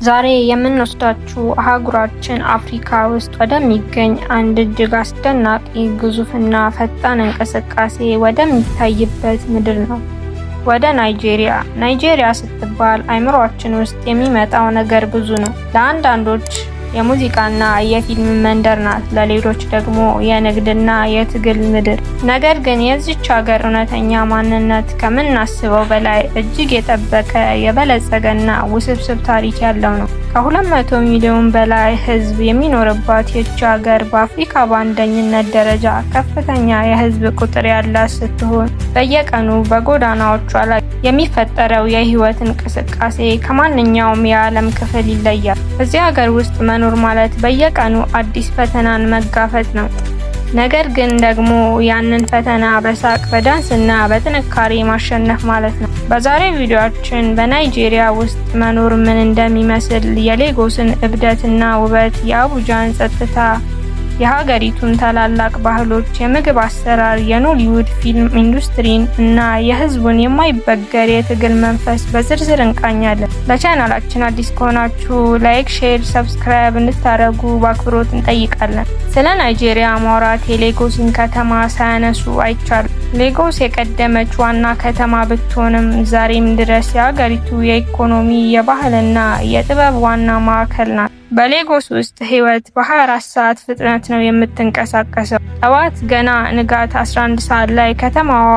ዛሬ የምንወስዳችሁ አህጉራችን አፍሪካ ውስጥ ወደሚገኝ አንድ እጅግ አስደናቂ ግዙፍና ፈጣን እንቅስቃሴ ወደሚታይበት ምድር ነው። ወደ ናይጄሪያ። ናይጄሪያ ስትባል አይምሮአችን ውስጥ የሚመጣው ነገር ብዙ ነው። ለአንዳንዶች የሙዚቃና የፊልም መንደር ናት፣ ለሌሎች ደግሞ የንግድና የትግል ምድር። ነገር ግን የዚች ሀገር እውነተኛ ማንነት ከምናስበው በላይ እጅግ የጠበቀ የበለጸገና ውስብስብ ታሪክ ያለው ነው። ከ200 ሚሊዮን በላይ ሕዝብ የሚኖርባት ይህች ሀገር በአፍሪካ በአንደኝነት ደረጃ ከፍተኛ የሕዝብ ቁጥር ያላት ስትሆን በየቀኑ በጎዳናዎቿ ላይ የሚፈጠረው የህይወት እንቅስቃሴ ከማንኛውም የዓለም ክፍል ይለያል። በዚህ ሀገር ውስጥ መኖር ማለት በየቀኑ አዲስ ፈተናን መጋፈጥ ነው። ነገር ግን ደግሞ ያንን ፈተና በሳቅ በዳንስና በጥንካሬ ማሸነፍ ማለት ነው። በዛሬው ቪዲዮአችን በናይጄሪያ ውስጥ መኖር ምን እንደሚመስል፣ የሌጎስን እብደትና ውበት፣ የአቡጃን ጸጥታ፣ የሀገሪቱን ታላላቅ ባህሎች፣ የምግብ አሰራር፣ የኖሊውድ ፊልም ኢንዱስትሪን እና የህዝቡን የማይበገር የትግል መንፈስ በዝርዝር እንቃኛለን። ለቻናላችን አዲስ ከሆናችሁ ላይክ፣ ሼር፣ ሰብስክራይብ እንድታደርጉ በአክብሮት እንጠይቃለን። ስለ ናይጄሪያ ማውራት የሌጎስን ከተማ ሳያነሱ አይቻልም። ሌጎስ የቀደመች ዋና ከተማ ብትሆንም ዛሬም ድረስ የሀገሪቱ የኢኮኖሚ፣ የባህልና የጥበብ ዋና ማዕከል ናት። በሌጎስ ውስጥ ህይወት በ24 ሰዓት ፍጥነት ነው የምትንቀሳቀሰው። ጠዋት ገና ንጋት 11 ሰዓት ላይ ከተማዋ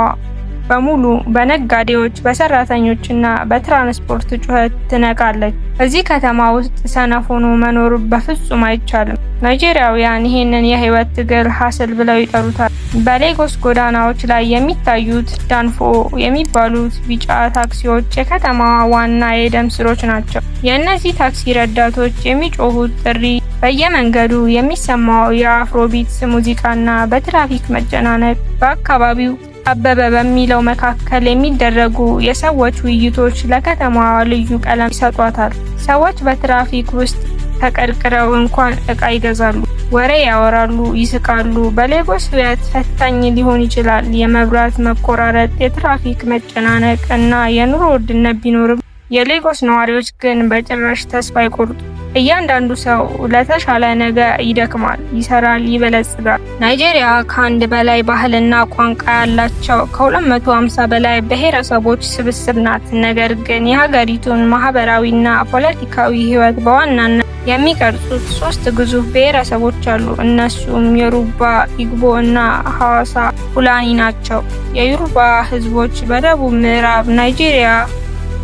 በሙሉ በነጋዴዎች፣ በሰራተኞችና በትራንስፖርት ጩኸት ትነቃለች። እዚህ ከተማ ውስጥ ሰነፍ ሆኖ መኖር በፍጹም አይቻልም። ናይጄሪያውያን ይህንን የህይወት ትግል ሀስል ብለው ይጠሩታል። በሌጎስ ጎዳናዎች ላይ የሚታዩት ዳንፎ የሚባሉት ቢጫ ታክሲዎች የከተማዋ ዋና የደም ስሮች ናቸው። የእነዚህ ታክሲ ረዳቶች የሚጮሁት ጥሪ፣ በየመንገዱ የሚሰማው የአፍሮቢትስ ሙዚቃና በትራፊክ መጨናነቅ በአካባቢው አበበ በሚለው መካከል የሚደረጉ የሰዎች ውይይቶች ለከተማዋ ልዩ ቀለም ይሰጧታል። ሰዎች በትራፊክ ውስጥ ተቀርቅረው እንኳን እቃ ይገዛሉ፣ ወሬ ያወራሉ፣ ይስቃሉ። በሌጎስ ህይወት ፈታኝ ሊሆን ይችላል። የመብራት መቆራረጥ፣ የትራፊክ መጨናነቅ እና የኑሮ ውድነት ቢኖርም የሌጎስ ነዋሪዎች ግን በጭራሽ ተስፋ አይቆርጡ። እያንዳንዱ ሰው ለተሻለ ነገ ይደክማል፣ ይሰራል፣ ይበለጽጋል። ናይጄሪያ ከአንድ በላይ ባህልና ቋንቋ ያላቸው ከ250 በላይ ብሔረሰቦች ስብስብ ናት። ነገር ግን የሀገሪቱን ማህበራዊና ፖለቲካዊ ህይወት በዋናነት የሚቀርጹት 3 ግዙፍ ብሔረሰቦች አሉ። እነሱም የዮሩባ፣ ኢግቦ እና ሐዋሳ ፉላኒ ናቸው። የዮሩባ ህዝቦች በደቡብ ምዕራብ ናይጄሪያ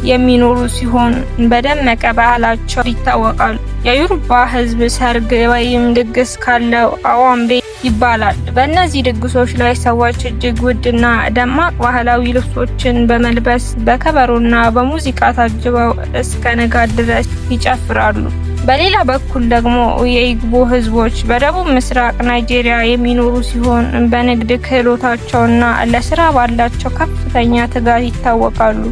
የሚኖሩ ሲሆን በደመቀ ባህላቸው ይታወቃሉ። የዮሩባ ህዝብ ሰርግ ወይም ድግስ ካለው አዋምቤ ይባላል። በእነዚህ ድግሶች ላይ ሰዎች እጅግ ውድና ደማቅ ባህላዊ ልብሶችን በመልበስ በከበሮና በሙዚቃ ታጅበው እስከ ንጋት ድረስ ይጨፍራሉ። በሌላ በኩል ደግሞ የኢግቦ ህዝቦች በደቡብ ምስራቅ ናይጄሪያ የሚኖሩ ሲሆን በንግድ ክህሎታቸውና ለስራ ባላቸው ከፍተኛ ትጋት ይታወቃሉ።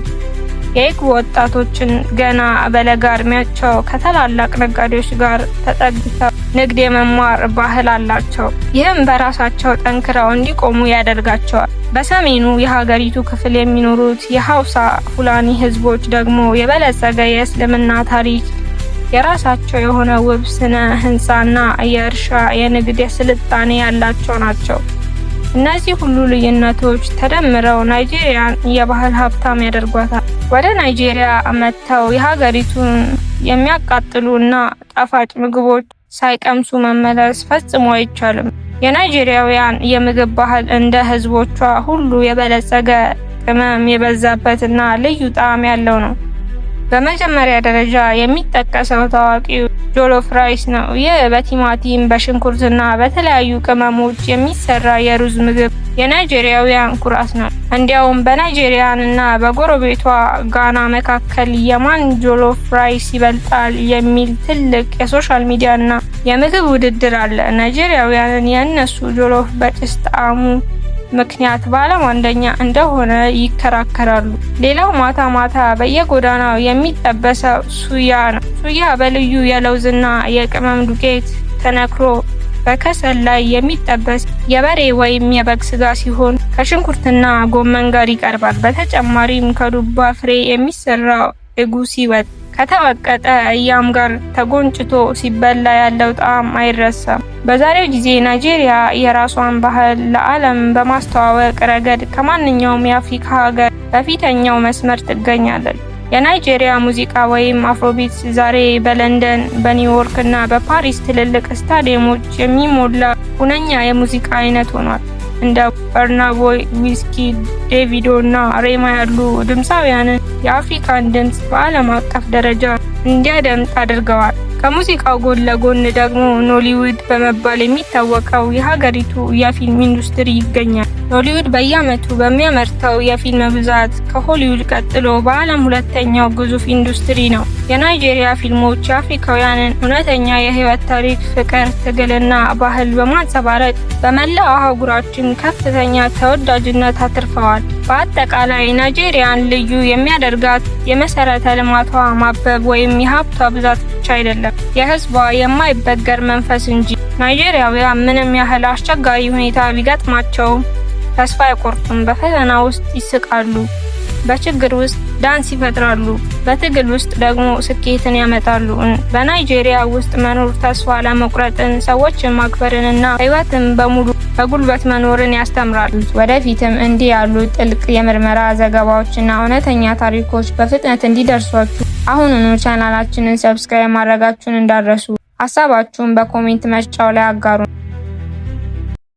የኢግቦ ወጣቶችን ገና በለጋ እድሜያቸው ከታላላቅ ነጋዴዎች ጋር ተጠግተው ንግድ የመማር ባህል አላቸው። ይህም በራሳቸው ጠንክረው እንዲቆሙ ያደርጋቸዋል። በሰሜኑ የሀገሪቱ ክፍል የሚኖሩት የሐውሳ ፉላኒ ህዝቦች ደግሞ የበለጸገ የእስልምና ታሪክ፣ የራሳቸው የሆነ ውብ ስነ ህንጻና የእርሻ፣ የንግድ፣ የስልጣኔ ያላቸው ናቸው። እነዚህ ሁሉ ልዩነቶች ተደምረው ናይጄሪያን የባህል ሀብታም ያደርጓታል። ወደ ናይጄሪያ መጥተው የሀገሪቱን የሚያቃጥሉ እና ጣፋጭ ምግቦች ሳይቀምሱ መመለስ ፈጽሞ አይቻልም። የናይጄሪያውያን የምግብ ባህል እንደ ህዝቦቿ ሁሉ የበለጸገ፣ ቅመም የበዛበትና ልዩ ጣዕም ያለው ነው። በመጀመሪያ ደረጃ የሚጠቀሰው ታዋቂው ጆሎፍ ራይስ ነው። ይህ በቲማቲም፣ በሽንኩርትና በተለያዩ ቅመሞች የሚሰራ የሩዝ ምግብ የናይጄሪያውያን ኩራት ነው። እንዲያውም በናይጄሪያንና በጎረቤቷ ጋና መካከል የማን ጆሎፍ ራይስ ይበልጣል የሚል ትልቅ የሶሻል ሚዲያና የምግብ ውድድር አለ። ናይጄሪያውያን የእነሱ ጆሎፍ በጭስ ጣዕሙ ምክንያት በዓለም አንደኛ እንደሆነ ይከራከራሉ። ሌላው ማታ ማታ በየጎዳናው የሚጠበሰው ሱያ ነው። ሱያ በልዩ የለውዝና የቅመም ዱቄት ተነክሮ በከሰል ላይ የሚጠበስ የበሬ ወይም የበግ ስጋ ሲሆን ከሽንኩርትና ጎመን ጋር ይቀርባል። በተጨማሪም ከዱባ ፍሬ የሚሰራው ኤጉሲ ወጥ ከተወቀጠ እያም ጋር ተጎንጭቶ ሲበላ ያለው ጣዕም አይረሳም። በዛሬው ጊዜ ናይጄሪያ የራሷን ባህል ለዓለም በማስተዋወቅ ረገድ ከማንኛውም የአፍሪካ ሀገር በፊተኛው መስመር ትገኛለች። የናይጄሪያ ሙዚቃ ወይም አፍሮቢት ዛሬ በለንደን፣ በኒውዮርክ እና በፓሪስ ትልልቅ ስታዲየሞች የሚሞላ ሁነኛ የሙዚቃ አይነት ሆኗል። እንደ በርና ቦይ፣ ዊዝኪድ፣ ዴቪዶ እና ሬማ ያሉ ድምፃውያንን የአፍሪካን ድምፅ በዓለም አቀፍ ደረጃ እንዲያደምጥ አድርገዋል። ከሙዚቃው ጎን ለጎን ደግሞ ኖሊውድ በመባል የሚታወቀው የሀገሪቱ የፊልም ኢንዱስትሪ ይገኛል። ኖሊውድ በየዓመቱ በሚያመርተው የፊልም ብዛት ከሆሊውድ ቀጥሎ በዓለም ሁለተኛው ግዙፍ ኢንዱስትሪ ነው። የናይጄሪያ ፊልሞች የአፍሪካውያንን እውነተኛ የህይወት ታሪክ፣ ፍቅር፣ ትግልና ባህል በማንጸባረቅ በመላው አህጉራችን ከፍተኛ ተወዳጅነት አትርፈዋል። በአጠቃላይ ናይጄሪያን ልዩ የሚያደርጋት የመሰረተ ልማቷ ማበብ ወይም የሀብቷ ብዛት ብቻ አይደለም፣ የህዝቧ የማይበገር መንፈስ እንጂ። ናይጄሪያውያን ምንም ያህል አስቸጋሪ ሁኔታ ቢገጥማቸውም ተስፋ አይቆርጡም። በፈተና ውስጥ ይስቃሉ፣ በችግር ውስጥ ዳንስ ይፈጥራሉ፣ በትግል ውስጥ ደግሞ ስኬትን ያመጣሉ። በናይጄሪያ ውስጥ መኖር ተስፋ ለመቁረጥን፣ ሰዎችን ማክበርንና ህይወትን በሙሉ በጉልበት መኖርን ያስተምራል። ወደፊትም እንዲህ ያሉ ጥልቅ የምርመራ ዘገባዎችና እውነተኛ ታሪኮች በፍጥነት እንዲደርሷችሁ አሁኑኑ ቻናላችንን ሰብስክራይብ ማድረጋችሁን እንዳትረሱ። ሀሳባችሁን በኮሜንት መስጫው ላይ አጋሩ።